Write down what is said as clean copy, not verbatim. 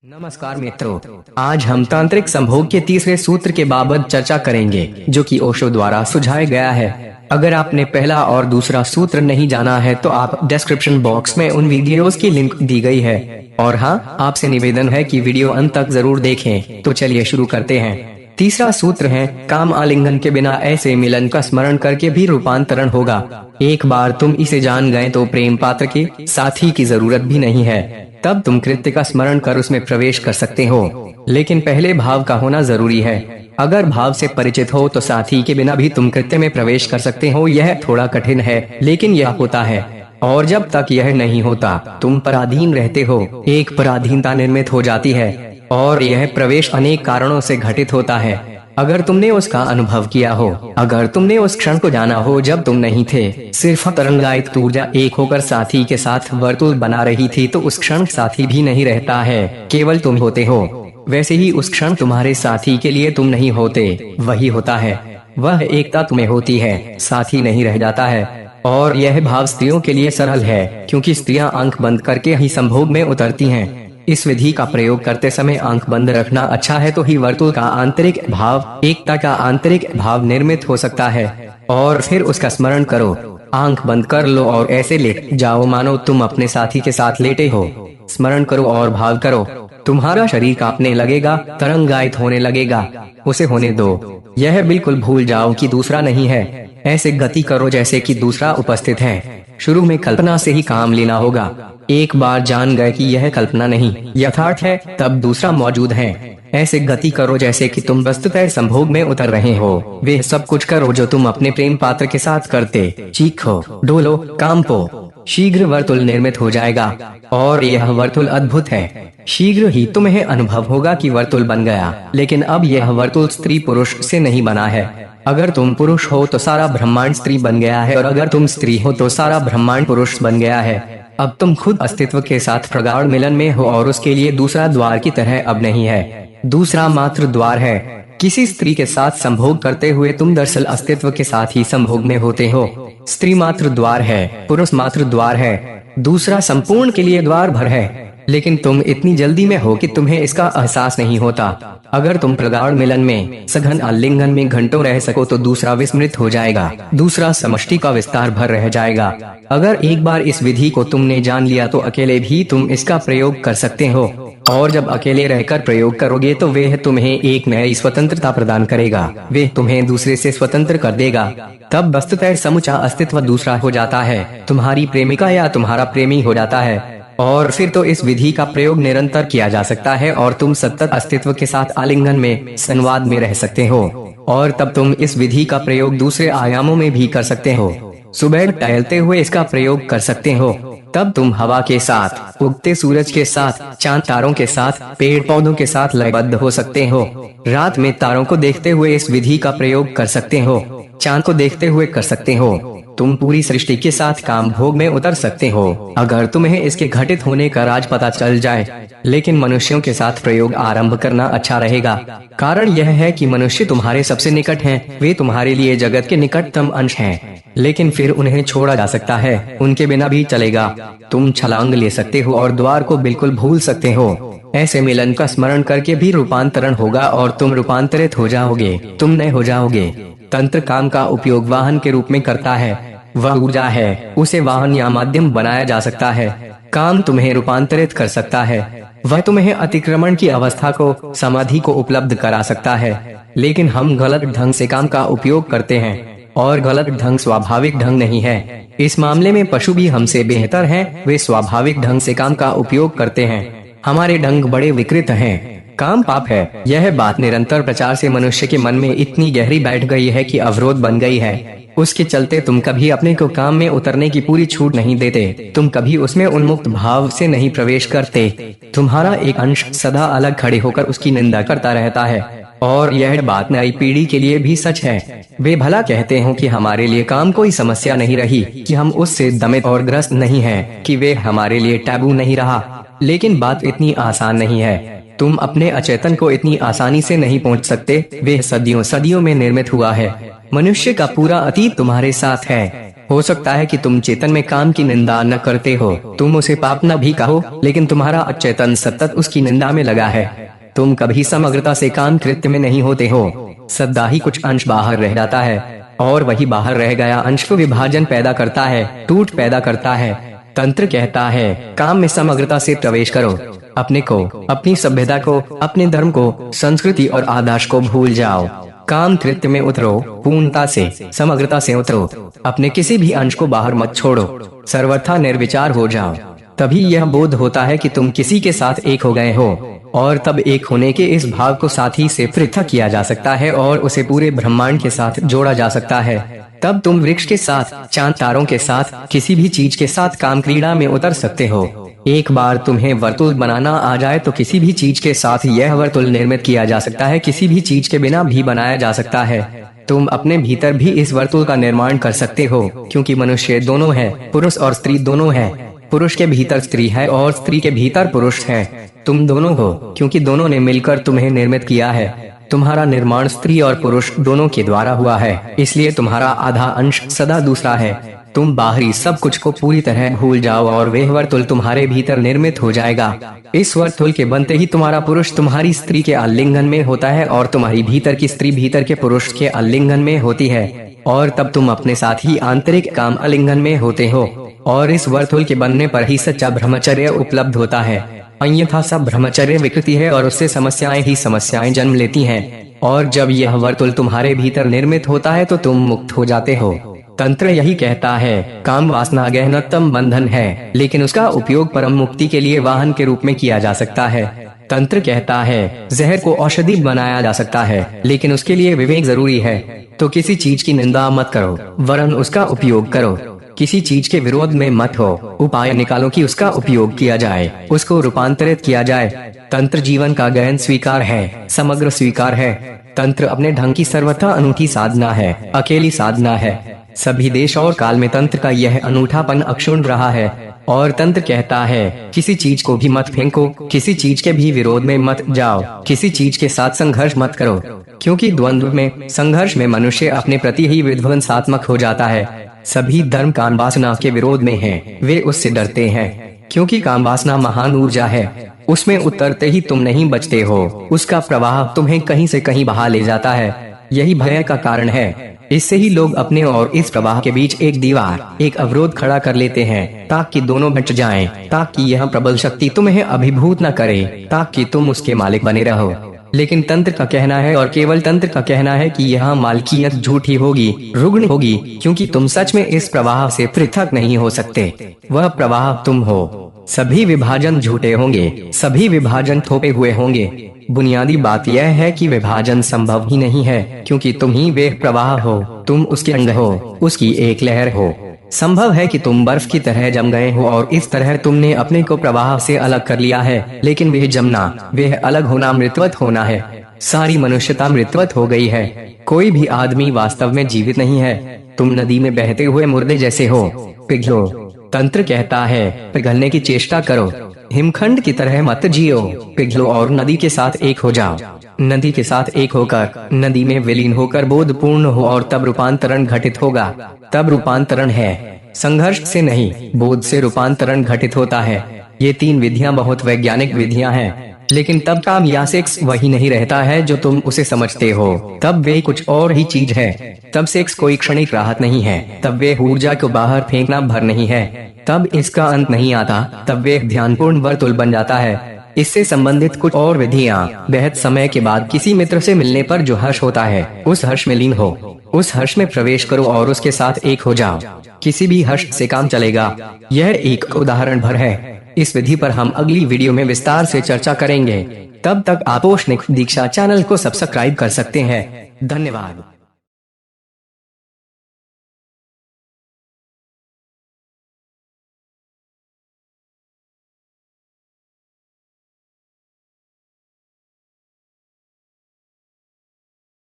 नमस्कार मित्रों, आज हम तांत्रिक संभोग के तीसरे सूत्र के बाबत चर्चा करेंगे, जो कि ओशो द्वारा सुझाया गया है। अगर आपने पहला और दूसरा सूत्र नहीं जाना है तो आप डिस्क्रिप्शन बॉक्स में उन वीडियोस की लिंक दी गई है। और हाँ, आपसे निवेदन है कि वीडियो अंत तक जरूर देखें। तो चलिए शुरू करते हैं। तीसरा सूत्र है, काम आलिंगन के बिना ऐसे मिलन का स्मरण करके भी रूपांतरण होगा। एक बार तुम इसे जान गए तो प्रेम पात्र के साथी की जरूरत भी नहीं है। तब तुम कृत्य का स्मरण कर उसमें प्रवेश कर सकते हो, लेकिन पहले भाव का होना जरूरी है। अगर भाव से परिचित हो तो साथी के बिना भी तुम कृत्य में प्रवेश कर सकते हो। यह थोड़ा कठिन है, लेकिन यह होता है। और जब तक यह नहीं होता, तुम पराधीन रहते हो। एक पराधीनता निर्मित हो जाती है, और यह प्रवेश अनेक कारणों से घटित होता है। अगर तुमने उसका अनुभव किया हो, अगर तुमने उस क्षण को जाना हो जब तुम नहीं थे, सिर्फ तरंगायित ऊर्जा एक होकर साथी के साथ वर्तुल बना रही थी, तो उस क्षण साथी भी नहीं रहता है, केवल तुम होते हो। वैसे ही उस क्षण तुम्हारे साथी के लिए तुम नहीं होते, वही होता है। वह एकता तुम्हें होती है, साथी नहीं रह जाता है। और यह भाव स्त्रियों के लिए सरल है, क्योंकि स्त्रियां आंख बंद करके ही संभोग में उतरती हैं। इस विधि का प्रयोग करते समय आंख बंद रखना अच्छा है, तो ही वर्तुल का आंतरिक भाव, एकता का आंतरिक भाव निर्मित हो सकता है। और फिर उसका स्मरण करो। आंख बंद कर लो और ऐसे लेट जाओ मानो तुम अपने साथी के साथ लेटे हो। स्मरण करो और भाव करो। तुम्हारा शरीर कांपने लगेगा, तरंगायित होने लगेगा। उसे होने दो। यह बिल्कुल भूल जाओ कि दूसरा नहीं है। ऐसे गति करो जैसे कि दूसरा उपस्थित है। शुरू में कल्पना से ही काम लेना होगा। एक बार जान गए कि यह कल्पना नहीं, यथार्थ है, तब दूसरा मौजूद है। ऐसे गति करो जैसे कि तुम वस्तुतः संभोग में उतर रहे हो। वे सब कुछ करो जो तुम अपने प्रेम पात्र के साथ करते। चीखो, डोलो, कांपो। शीघ्र वर्तुल निर्मित हो जाएगा, और यह वर्तुल अद्भुत है। शीघ्र ही तुम्हें अनुभव होगा कि वर्तुल बन गया। लेकिन अब यह वर्तुल स्त्री पुरुष से नहीं बना है। अगर तुम पुरुष हो तो सारा ब्रह्मांड स्त्री बन गया है, और अगर तुम स्त्री हो तो सारा ब्रह्मांड पुरुष बन गया है। अब तुम खुद अस्तित्व के साथ प्रगाढ़ मिलन में हो, और उसके लिए दूसरा द्वार की तरह अब नहीं है। दूसरा मात्र द्वार है। किसी स्त्री के साथ संभोग करते हुए तुम दरअसल अस्तित्व के साथ ही संभोग में होते हो। स्त्री मात्र द्वार है, पुरुष मात्र द्वार है। दूसरा संपूर्ण के लिए द्वार भर है। लेकिन तुम इतनी जल्दी में हो कि तुम्हें इसका एहसास नहीं होता। अगर तुम प्रगाढ़ मिलन में, सघन आलिंगन में घंटों रह सको तो दूसरा विस्मृत हो जाएगा। दूसरा समष्टि का विस्तार भर रह जाएगा। अगर एक बार इस विधि को तुमने जान लिया तो अकेले भी तुम इसका प्रयोग कर सकते हो। और जब अकेले रहकर प्रयोग करोगे तो वह तुम्हें एक नई स्वतंत्रता प्रदान करेगा। वे तुम्हें दूसरे से स्वतंत्र कर देगा। तब वस्तुतः समूचा अस्तित्व दूसरा हो जाता है। तुम्हारी प्रेमिका या तुम्हारा प्रेमी हो जाता है। और फिर तो इस विधि का प्रयोग निरंतर किया जा सकता है, और तुम सतत अस्तित्व के साथ आलिंगन में, संवाद में रह सकते हो। और तब तुम इस विधि का प्रयोग दूसरे आयामों में भी कर सकते हो। सुबह टहलते हुए इसका प्रयोग कर सकते हो। तब तुम हवा के साथ, उगते सूरज के साथ, चांद तारों के साथ, पेड़ पौधों के साथ लयबद्ध हो सकते हो। रात में तारों को देखते हुए इस विधि का प्रयोग कर सकते हो। चांद को देखते हुए कर सकते हो। तुम पूरी सृष्टि के साथ काम भोग में उतर सकते हो, अगर तुम्हें इसके घटित होने का राज पता चल जाए। लेकिन मनुष्यों के साथ प्रयोग आरंभ करना अच्छा रहेगा। कारण यह है कि मनुष्य तुम्हारे सबसे निकट हैं। वे तुम्हारे लिए जगत के निकटतम अंश हैं। लेकिन फिर उन्हें छोड़ा जा सकता है, उनके बिना भी चलेगा। तुम छलांग ले सकते हो और द्वार को बिल्कुल भूल सकते हो। ऐसे मिलन का स्मरण करके भी रूपांतरण होगा, और तुम रूपांतरित हो जाओगे, तुम नए हो जाओगे। तंत्र काम का उपयोग वाहन के रूप में करता है। वह ऊर्जा है, उसे वाहन या माध्यम बनाया जा सकता है। काम तुम्हें रूपांतरित कर सकता है। वह तुम्हें अतिक्रमण की अवस्था को, समाधि को उपलब्ध करा सकता है। लेकिन हम गलत ढंग से काम का उपयोग करते हैं, और गलत ढंग स्वाभाविक ढंग नहीं है। इस मामले में पशु भी हमसे बेहतर हैं। वे स्वाभाविक ढंग से काम का उपयोग करते हैं। हमारे ढंग बड़े विकृत हैं। काम पाप है। यह बात निरंतर प्रचार से मनुष्य के मन में इतनी गहरी बैठ गई है कि अवरोध बन गई है। उसके चलते तुम कभी अपने को काम में उतरने की पूरी छूट नहीं देते। तुम कभी उसमें उन्मुक्त भाव से नहीं प्रवेश करते। तुम्हारा एक अंश सदा अलग खड़े होकर उसकी निंदा करता रहता है। और यह बात नई पीढ़ी के लिए भी सच है। वे भला कहते हो कि हमारे लिए काम कोई समस्या नहीं रही, कि हम उससे दमित और ग्रस्त नहीं हैं, कि वे हमारे लिए टैबू नहीं रहा। लेकिन बात इतनी आसान नहीं है। तुम अपने अचेतन को इतनी आसानी से नहीं पहुंच सकते। वे सदियों सदियों में निर्मित हुआ है। मनुष्य का पूरा अतीत तुम्हारे साथ है। हो सकता है कि तुम चेतन में काम की निंदा न करते हो, तुम उसे पाप न भी कहो, लेकिन तुम्हारा अचेतन सतत उसकी निंदा में लगा है। तुम कभी समग्रता से काम कृत्य में नहीं होते हो, सदा ही कुछ अंश बाहर रह जाता है, और वही बाहर रह गया अंश को विभाजन पैदा करता है, टूट पैदा करता है। तंत्र कहता है काम में समग्रता से प्रवेश करो, अपने को, अपनी सभ्यता को, अपने धर्म को, संस्कृति और आदर्श को भूल जाओ। काम कृत्य में उतरो, पूर्णता से, समग्रता से उतरो, अपने किसी भी अंश को बाहर मत छोड़ो, सर्वथा निर्विचार हो जाओ। तभी यह बोध होता है कि तुम किसी के साथ एक हो गए हो, और तब एक होने के इस भाव को साथी से पृथक किया जा सकता है और उसे पूरे ब्रह्मांड के साथ जोड़ा जा सकता है। तब तुम वृक्ष के साथ, चांद तारों के साथ, किसी भी चीज के साथ काम क्रीड़ा में उतर सकते हो। एक बार तुम्हें वर्तुल बनाना आ जाए तो किसी भी चीज के साथ यह वर्तुल निर्मित किया जा सकता है, किसी भी चीज के बिना भी बनाया जा सकता है। तुम अपने भीतर भी इस वर्तुल का निर्माण कर सकते हो, क्योंकि मनुष्य दोनों है, पुरुष और स्त्री दोनों है। पुरुष के भीतर स्त्री है और स्त्री के भीतर पुरुष है। तुम दोनों हो, क्योंकि दोनों ने मिलकर तुम्हें निर्मित किया है। तुम्हारा निर्माण स्त्री और पुरुष दोनों के द्वारा हुआ है, इसलिए तुम्हारा आधा अंश सदा दूसरा है। तुम बाहरी सब कुछ को पूरी तरह भूल जाओ और वह वर्तुल तुम्हारे भीतर निर्मित हो जाएगा। इस वर्तुल के बनते ही तुम्हारा पुरुष तुम्हारी स्त्री के आलिंगन में होता है और तुम्हारी भीतर की स्त्री भीतर के पुरुष के आलिंगन में होती है, और तब तुम अपने साथ ही आंतरिक काम आलिंगन में होते हो, और इस वर्तुल के बनने पर ही सच्चा ब्रह्मचर्य उपलब्ध होता है। अन्यथा सब ब्रह्मचर्य विकृति है और उससे समस्याएं ही समस्याएं जन्म लेती हैं, और जब यह वर्तुल तुम्हारे भीतर निर्मित होता है तो तुम मुक्त हो जाते हो। तंत्र यही कहता है काम वासना गहनतम बंधन है, लेकिन उसका उपयोग परम मुक्ति के लिए वाहन के रूप में किया जा सकता है। तंत्र कहता है जहर को औषधि बनाया जा सकता है, लेकिन उसके लिए विवेक जरूरी है। तो किसी चीज की निंदा मत करो, वरन उसका उपयोग करो। किसी चीज के विरोध में मत हो, उपाय निकालो कि उसका उपयोग किया जाए, उसको रूपांतरित किया जाए। तंत्र जीवन का गहन स्वीकार है, समग्र स्वीकार है। तंत्र अपने ढंग की सर्वथा अनूठी साधना है, अकेली साधना है। सभी देश और काल में तंत्र का यह अनूठापन अक्षुण्ण रहा है। और तंत्र कहता है किसी चीज को भी मत फेंको, किसी चीज के भी विरोध में मत जाओ, किसी चीज के साथ संघर्ष मत करो, क्योंकि द्वंद्व में, संघर्ष में मनुष्य अपने प्रति ही विध्वंसात्मक हो जाता है। सभी धर्म काम वासना के विरोध में हैं, वे उससे डरते हैं, क्योंकि काम वासना महान ऊर्जा है। उसमें उतरते ही तुम नहीं बचते हो, उसका प्रवाह तुम्हें कहीं से कहीं बहा ले जाता है। यही भय का कारण है। इससे ही लोग अपने और इस प्रवाह के बीच एक दीवार, एक अवरोध खड़ा कर लेते हैं, ताकि दोनों बच जाएं, ताकि यह प्रबल शक्ति तुम्हें अभिभूत न करे, ताकि तुम उसके मालिक बने रहो। लेकिन तंत्र का कहना है, और केवल तंत्र का कहना है, कि यह मालकियत झूठी होगी, रुग्ण होगी, क्योंकि तुम सच में इस प्रवाह से पृथक नहीं हो सकते। वह प्रवाह तुम हो। सभी विभाजन झूठे होंगे, सभी विभाजन थोपे हुए होंगे। बुनियादी बात यह है कि विभाजन संभव ही नहीं है, क्योंकि तुम ही वे प्रवाह हो, तुम उसके अंग हो, उसकी एक लहर हो। संभव है कि तुम बर्फ की तरह जम गए हो और इस तरह तुमने अपने को प्रवाह से अलग कर लिया है, लेकिन वह जमना, वह अलग होना मृतवत होना है। सारी मनुष्यता मृतवत हो गई है। कोई भी आदमी वास्तव में जीवित नहीं है। तुम नदी में बहते हुए मुर्दे जैसे हो, पिघलो। तंत्र कहता है पिघलने की चेष्टा करो, हिमखंड की तरह मत जियो, पिघलो और नदी के साथ एक हो जाओ। नदी के साथ एक होकर, नदी में विलीन होकर बोध पूर्ण हो, और तब रूपांतरण घटित होगा। तब रूपांतरण है, संघर्ष से नहीं, बोध से रूपांतरण घटित होता है। ये तीन विधियां बहुत वैज्ञानिक विधियां हैं, लेकिन तब काम या सेक्स वही नहीं रहता है जो तुम उसे समझते हो। तब वे कुछ और ही चीज है। तब सेक्स कोई क्षणिक राहत नहीं है, तब वे ऊर्जा को बाहर फेंकना भर नहीं है, तब इसका अंत नहीं आता, तब वे ध्यानपूर्ण वर्तुल बन जाता है। इससे संबंधित कुछ और विधियां, बेहद समय के बाद किसी मित्र से मिलने पर जो हर्ष होता है, उस हर्ष में लीन हो, उस हर्ष में प्रवेश करो और उसके साथ एक हो जाओ। किसी भी हर्ष से काम चलेगा। यह एक उदाहरण भर है। इस विधि पर हम अगली वीडियो में विस्तार से चर्चा करेंगे। तब तक आप औषनिक दीक्षा चैनल को सब्सक्राइब कर सकते हैं। धन्यवाद।